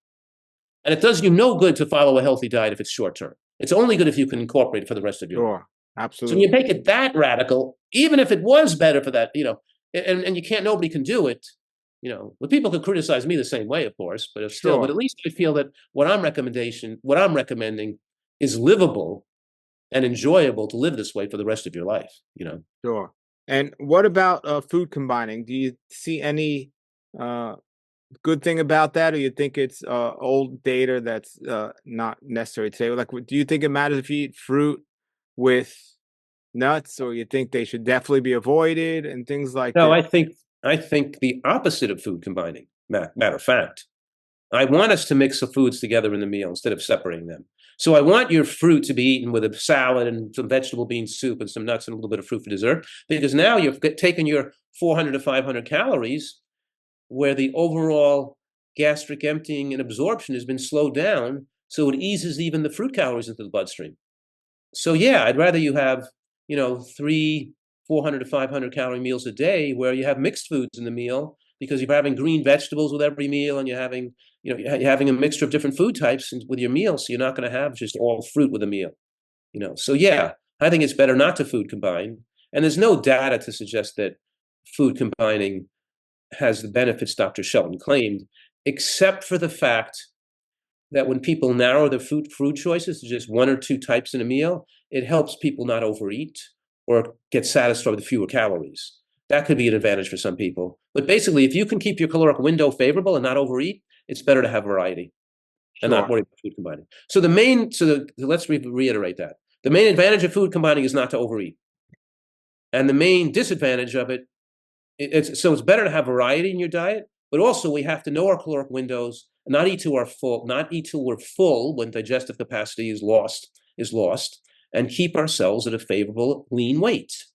And it does you no good to follow a healthy diet if it's short term. It's only good if you can incorporate it for the rest of your life. Sure. So when you Absolutely. make it that radical, even if it was better for that, and you can't, nobody can do it, but people could criticize me the same way, of course, but Sure. at least I feel that what I'm recommending is livable and enjoyable to live this way for the rest of your life. Sure. And what about food combining? Do you see any uh, good thing about that, or you think it's old data that's not necessary today? Like, do you think it matters if you eat fruit with nuts, or you think they should definitely be avoided and things like No, this? I think the opposite of food combining. Matter of fact, I want us to mix the foods together in the meal instead of separating them. So I want your fruit to be eaten with a salad and some vegetable bean soup and some nuts and a little bit of fruit for dessert, because now you've taken your 400 to 500 calories, where the overall gastric emptying and absorption has been slowed down, so it eases even the fruit calories into the bloodstream. So yeah, I'd rather you have, three 400 to 500 calorie meals a day where you have mixed foods in the meal, because you're having green vegetables with every meal, and you're having a mixture of different food types with your meal, so you're not going to have just all fruit with a meal. So yeah, I think it's better not to food combine, and there's no data to suggest that food combining has the benefits Dr. Shelton claimed, except for the fact that when people narrow their food choices to just one or two types in a meal, it helps people not overeat or get satisfied with fewer calories. That could be an advantage for some people. But basically, if you can keep your caloric window favorable and not overeat, it's better to have variety and not Sure. worry about food combining. So let's reiterate that. The main advantage of food combining is not to overeat. And the main disadvantage of it, it's better to have variety in your diet, but also we have to know our caloric windows, and not eat till we're full when digestive capacity is lost, and keep ourselves at a favorable lean weight.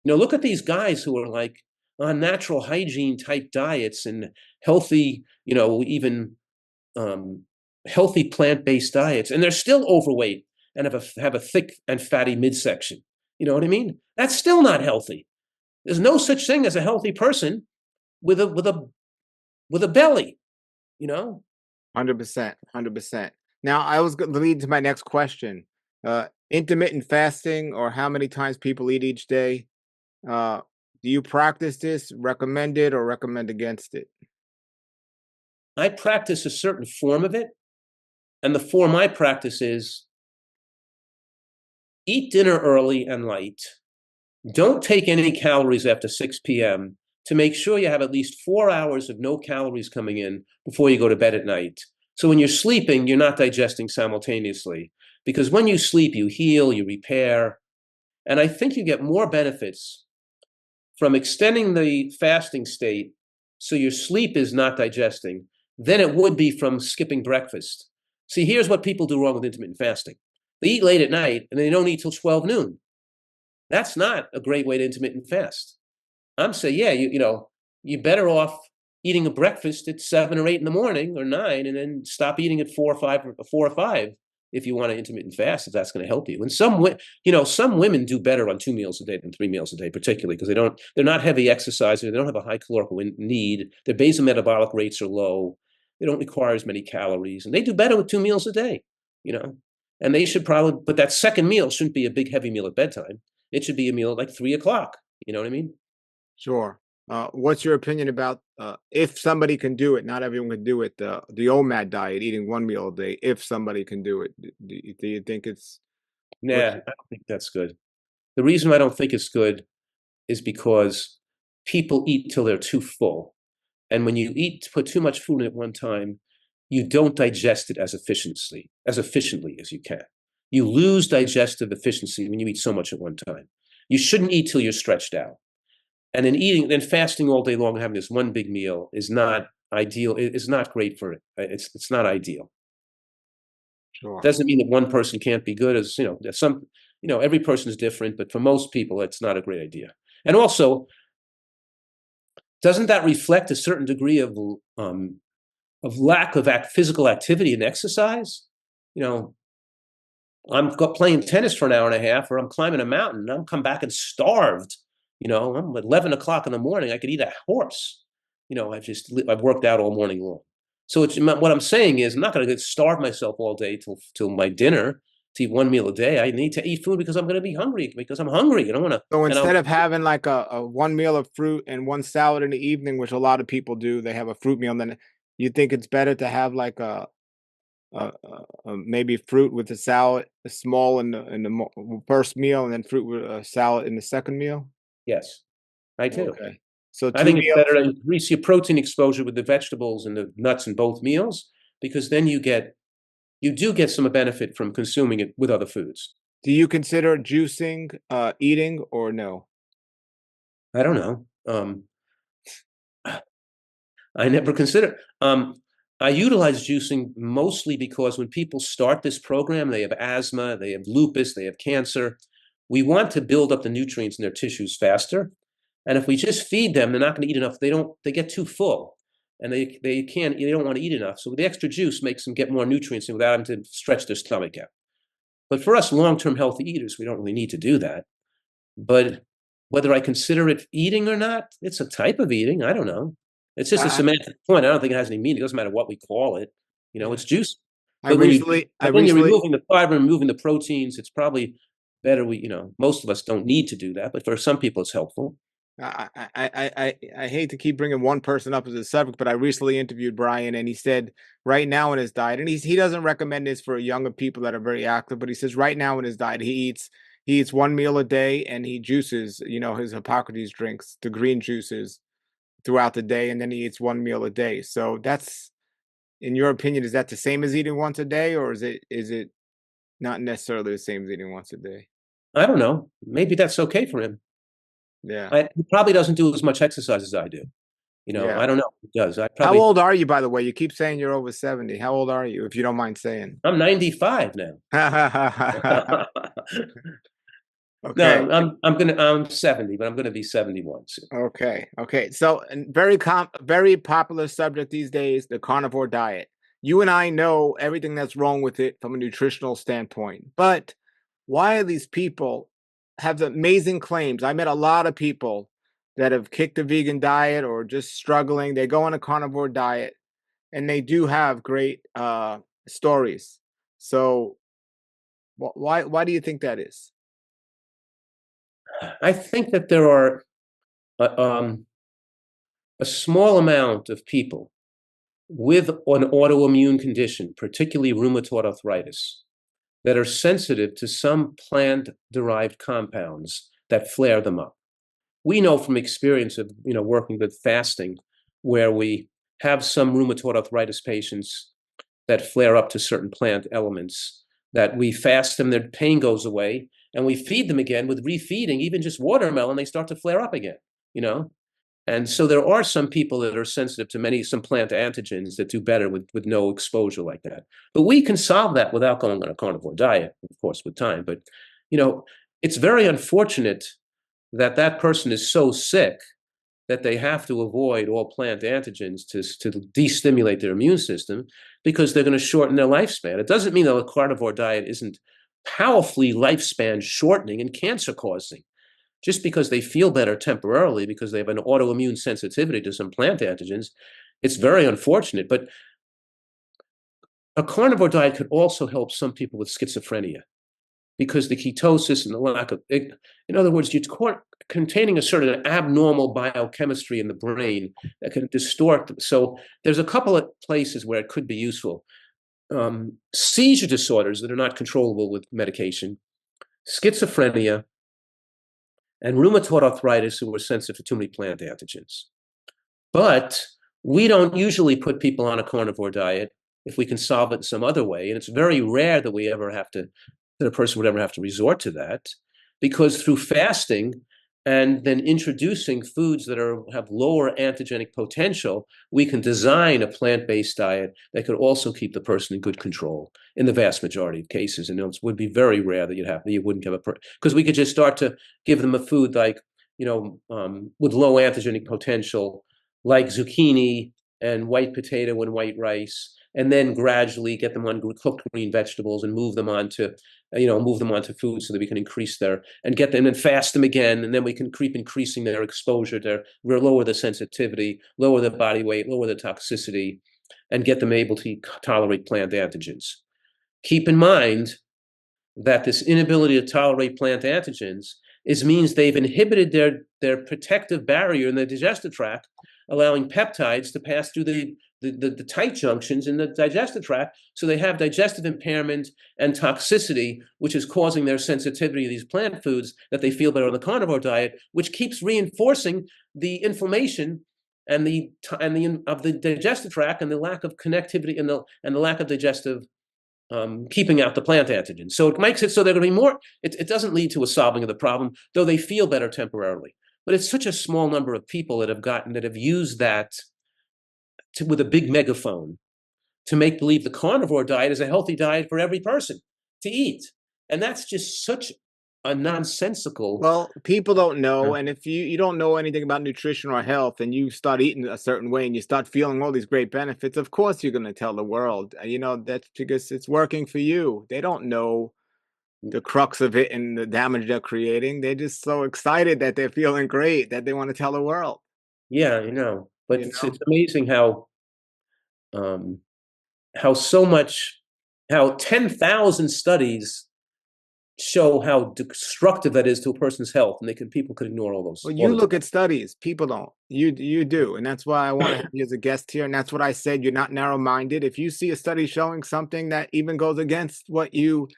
Look at these guys who are like on natural hygiene type diets and healthy, even healthy plant-based diets, and they're still overweight and have a thick and fatty midsection. You know what I mean? That's still not healthy. There's no such thing as a healthy person with a belly, you know? 100%. 100%. Now, I was going to lead to my next question. Intermittent fasting, or how many times people eat each day. Uh, do you practice this, recommend it, or recommend against it? I practice a certain form of it, and the form I practice is eat dinner early and light. Don't take any calories after 6 p.m. to make sure you have at least 4 hours of no calories coming in before you go to bed at night. So when you're sleeping, you're not digesting simultaneously, because when you sleep, you heal, you repair. And I think you get more benefits from extending the fasting state so your sleep is not digesting than it would be from skipping breakfast. See, here's what people do wrong with intermittent fasting. They eat late at night and they don't eat till 12 noon. That's not a great way to intermittent fast. I'm saying, yeah, you're better off eating a breakfast at 7 or 8 in the morning or 9, and then stop eating at 4 or 5 if you want to intermittent fast, if that's going to help you. And some women do better on 2 meals a day than 3 meals a day, particularly because they're not heavy exercisers. They don't have a high caloric need. Their basal metabolic rates are low. They don't require as many calories, and they do better with 2 meals a day, you know. And they should probably, but that second meal shouldn't be a big heavy meal at bedtime. It should be a meal at like 3 o'clock. You know what I mean? Sure. What's your opinion about if somebody can do it? Not everyone can do it. The OMAD diet, eating one meal a day. If somebody can do it, do you think it's Nah, what's I don't think that's good. The reason I don't think it's good is because people eat till they're too full. And when you put too much food in at one time, you don't digest it as efficiently as you can. You lose digestive efficiency when you eat so much at one time. You shouldn't eat till you're stretched out. And then fasting all day long and having this one big meal is not ideal. It's not great for it. It's not ideal. sure? Doesn't mean that one person can't be good, as every person is different, but for most people, it's not a great idea. And also, doesn't that reflect a certain degree of lack of physical activity and exercise? You know, I'm playing tennis for an hour and a half, or I'm climbing a mountain, and I'm come back and starved. I'm at 11 o'clock in the morning. I could eat a horse. I've worked out all morning long. So what I'm saying is I'm not going to starve myself all day till my dinner to eat one meal a day. I need to eat food because I'm going to be hungry, because I'm hungry. I don't want to. So And I'll instead of having like a one meal of fruit and one salad in the evening, which a lot of people do, they have a fruit meal, and then you think it's better to have like maybe fruit with a salad, a small in the first meal, and then fruit with a salad in the second meal? Yes, I do. Okay. So I two think it's better meals. to increase your protein exposure with the vegetables and the nuts in both meals, because then you do get some benefit from consuming it with other foods. Do you consider juicing eating or no? I don't know. I never consider. I utilize juicing mostly because when people start this program, they have asthma, they have lupus, they have cancer. We want to build up the nutrients in their tissues faster. And if we just feed them, they're not going to eat enough. They get too full, and they don't want to eat enough. So the extra juice makes them get more nutrients without them to stretch their stomach out. But for us long-term healthy eaters, we don't really need to do that. But whether I consider it eating or not, it's a type of eating. I don't know. It's just a I, semantic point. I don't think it has any meaning. It doesn't matter what we call it. yeah. It's juice. I But when you recently, I but when you're recently, removing the fiber and removing the proteins, it's probably better. Most of us don't need to do that, but for some people, it's helpful. I hate to keep bringing one person up as a subject, but I recently interviewed Brian, and he said right now in his diet, and he doesn't recommend this for younger people that are very active, but he says right now in his diet, he eats one meal a day, and he juices, his Hippocrates drinks, the green juices throughout the day, and then he eats one meal a day. So that's, in your opinion, is that the same as eating once a day, or is it not necessarily the same as eating once a day? I don't know. Maybe that's okay for him. Yeah, He probably doesn't do as much exercise as I do. yeah. I don't know if he does. I How probably old are you, by the way? You keep saying you're over 70. How old are you, if you don't mind saying? I'm 95 now. Okay. No, I'm 70, but I'm gonna be 71 soon. Okay. Okay. So, and very popular subject these days, the carnivore diet. You and I know everything that's wrong with it from a nutritional standpoint, but why are these people have amazing claims? I met a lot of people that have kicked the vegan diet or just struggling. They go on a carnivore diet and they do have great stories. So, why do you think that is? I think that there are a, um, a small amount of people with an autoimmune condition, particularly rheumatoid arthritis, that are sensitive to some plant-derived compounds that flare them up. We know from experience of working with fasting, where we have some rheumatoid arthritis patients that flare up to certain plant elements, that we fast them, their pain goes away, and we feed them again with refeeding, even just watermelon, they start to flare up again, you know? And so there are some people that are sensitive to some plant antigens that do better with no exposure like that. But we can solve that without going on a carnivore diet, of course, with time. But, you know, it's very unfortunate that that person is so sick that they have to avoid all plant antigens to destimulate their immune system, because they're going to shorten their lifespan. It doesn't mean that a carnivore diet isn't powerfully lifespan shortening and cancer causing. Just because they feel better temporarily because they have an autoimmune sensitivity to some plant antigens, it's very unfortunate. But a carnivore diet could also help some people with schizophrenia, because the ketosis and the lack of, in other words, you're containing a certain abnormal biochemistry in the brain that can distort. So there's a couple of places where it could be useful. Seizure disorders that are not controllable with medication, schizophrenia, and rheumatoid arthritis who are sensitive to too many plant antigens. But we don't usually put people on a carnivore diet if we can solve it in some other way. And it's very rare that that a person would ever have to resort to that, because through fasting and then introducing foods that have lower antigenic potential, we can design a plant-based diet that could also keep the person in good control in the vast majority of cases. And it would be very rare that you wouldn't have because we could just start to give them a food like, with low antigenic potential, like zucchini and white potato and white rice, and then gradually get them on cooked green vegetables and move them on to move them onto food so that we can increase and get them and fast them again, and then we can keep increasing their exposure to lower the sensitivity, lower the body weight, lower the toxicity, and get them able to tolerate plant antigens. Keep in mind that this inability to tolerate plant antigens means they've inhibited their protective barrier in the digestive tract, allowing peptides to pass through the tight junctions in the digestive tract, so they have digestive impairment and toxicity, which is causing their sensitivity to these plant foods that they feel better on the carnivore diet, which keeps reinforcing the inflammation and the of the digestive tract and the lack of connectivity and the lack of digestive keeping out the plant antigens. So it makes it so they're going to be more, it doesn't lead to a solving of the problem, though they feel better temporarily. But it's such a small number of people that have used that with a big megaphone to make believe the carnivore diet is a healthy diet for every person to eat. And that's just such a nonsensical. Well, people don't know, and if you don't know anything about nutrition or health, and you start eating a certain way and you start feeling all these great benefits, of course you're going to tell the world. That's because it's working for you. They don't know the crux of it and the damage they're creating. They're just so excited that they're feeling great that they want to tell the world. Yeah, I know. But it's amazing how how 10,000 studies show how destructive that is to a person's health, and people could ignore all those. Well, you look at studies, people don't. You do, and that's why I want to have you as a guest here. And that's what I said. You're not narrow-minded. If you see a study showing something that even goes against what you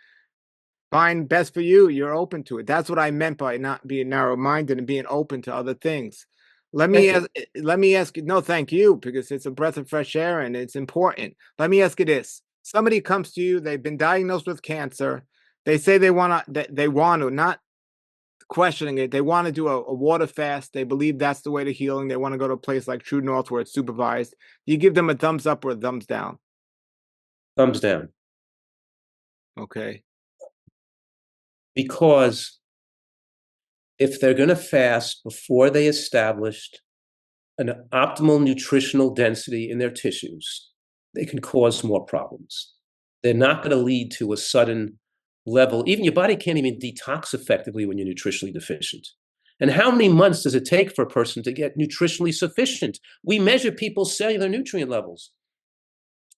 find best for you, you're open to it. That's what I meant by not being narrow-minded and being open to other things. Let me ask you. No, thank you, because it's a breath of fresh air and it's important. Let me ask you this: somebody comes to you, they've been diagnosed with cancer. They say they want to, not questioning it. They want to do a water fast. They believe that's the way to healing. They want to go to a place like True North where it's supervised. Do you give them a thumbs up or a thumbs down? Thumbs down. Okay. Because if they're going to fast before they established an optimal nutritional density in their tissues, they can cause more problems. They're not going to lead to a sudden level. Even your body can't even detox effectively when you're nutritionally deficient. And how many months does it take for a person to get nutritionally sufficient? We measure people's cellular nutrient levels.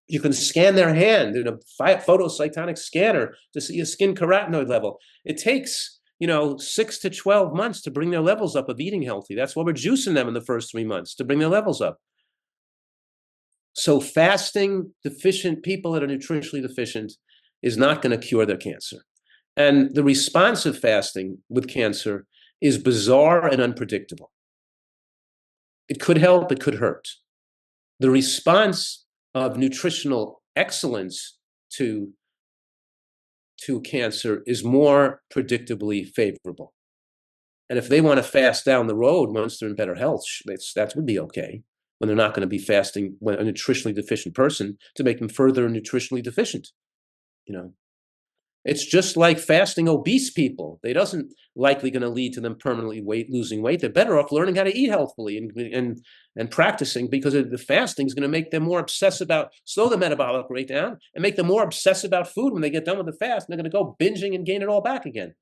You can scan their hand in a photocytonic scanner to see a skin carotenoid level. It takes 6 to 12 months to bring their levels up of eating healthy. That's why we're juicing them in the first 3 months, to bring their levels up. So fasting deficient people that are nutritionally deficient is not going to cure their cancer. And the response of fasting with cancer is bizarre and unpredictable. It could help, it could hurt. The response of nutritional excellence to cancer is more predictably favorable. And if they want to fast down the road once they're in better health, that would be okay, when they're not going to be fasting when a nutritionally deficient person to make them further nutritionally deficient. It's just like fasting obese people. They doesn't likely going to lead to them permanently losing weight. They're better off learning how to eat healthfully and practicing, because the fasting is going to make them more obsessed about, slow the metabolic rate down and make them more obsessed about food when they get done with the fast. And they're going to go binging and gain it all back again.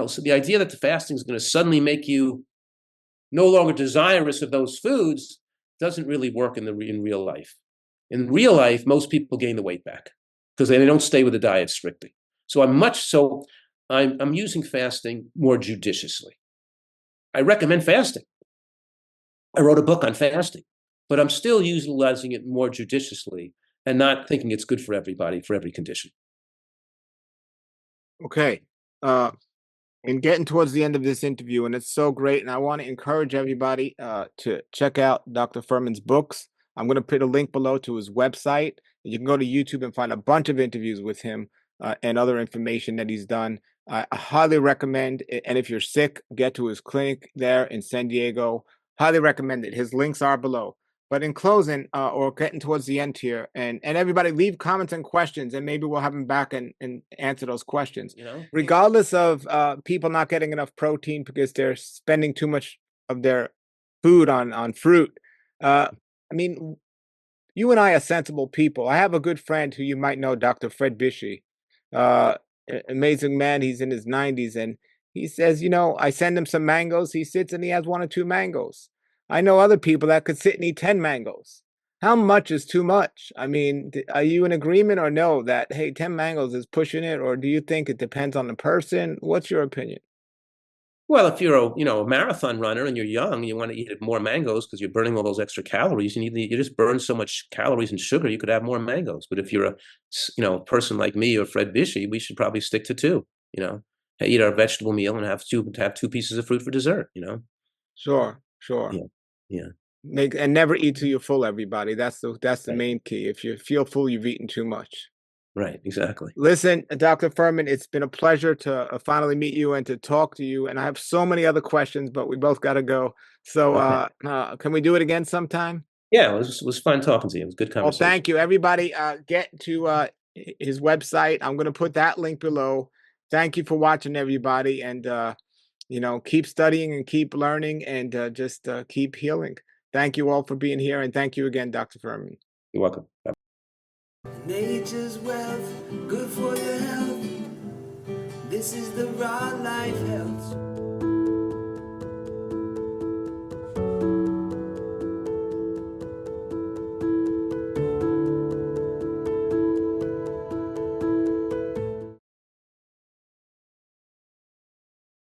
So the idea that the fasting is going to suddenly make you no longer desirous of those foods doesn't really work in real life. In real life, most people gain the weight back because they don't stay with the diet strictly. So I'm using fasting more judiciously. I recommend fasting. I wrote a book on fasting, but I'm still utilizing it more judiciously and not thinking it's good for everybody, for every condition. Okay. And getting towards the end of this interview, and it's so great, and I want to encourage everybody to check out Dr. Fuhrman's books. I'm going to put a link below to his website. You can go to YouTube and find a bunch of interviews with him and other information that he's done. I highly recommend it. And if you're sick, get to his clinic there in San Diego. Highly recommend it. His links are below. But in closing, or getting towards the end here, and everybody leave comments and questions, and maybe we'll have him back and answer those questions. Regardless of people not getting enough protein because they're spending too much of their food on fruit. I mean, you and I are sensible people. I have a good friend who you might know, Dr. Fred Bishy. amazing man. He's in his 90s, and he says, I send him some mangoes. He sits and he has 1 or 2 mangoes. I know other people that could sit and eat 10 mangoes. How much is too much? I mean, are you in agreement or no that, hey, 10 mangoes is pushing it, or do you think it depends on the person? What's your opinion? Well, if you're a marathon runner and you're young, you want to eat more mangoes because you're burning all those extra calories. You just burn so much calories and sugar, you could have more mangoes. But if you're a person like me or Fred Bishy, we should probably stick to two. Eat our vegetable meal and have two pieces of fruit for dessert. Sure, sure. Yeah, yeah, Make and never eat till you're full, everybody. That's the right, main key. If you feel full, you've eaten too much. right, exactly. Listen, Dr. Fuhrman, it's been a pleasure to finally meet you and to talk to you. And I have so many other questions, but we both got to go. So, Okay. can we do it again sometime? Yeah, it was fun talking to you. It was a good Well, conversation. thank you, everybody. Get to his website. I'm going to put that link below. Thank you for watching, everybody, and keep studying and keep learning and just keep healing. Thank you all for being here, and thank you again, Dr. Fuhrman. You're welcome. Bye. Nature's wealth, good for your health. This is the raw life health.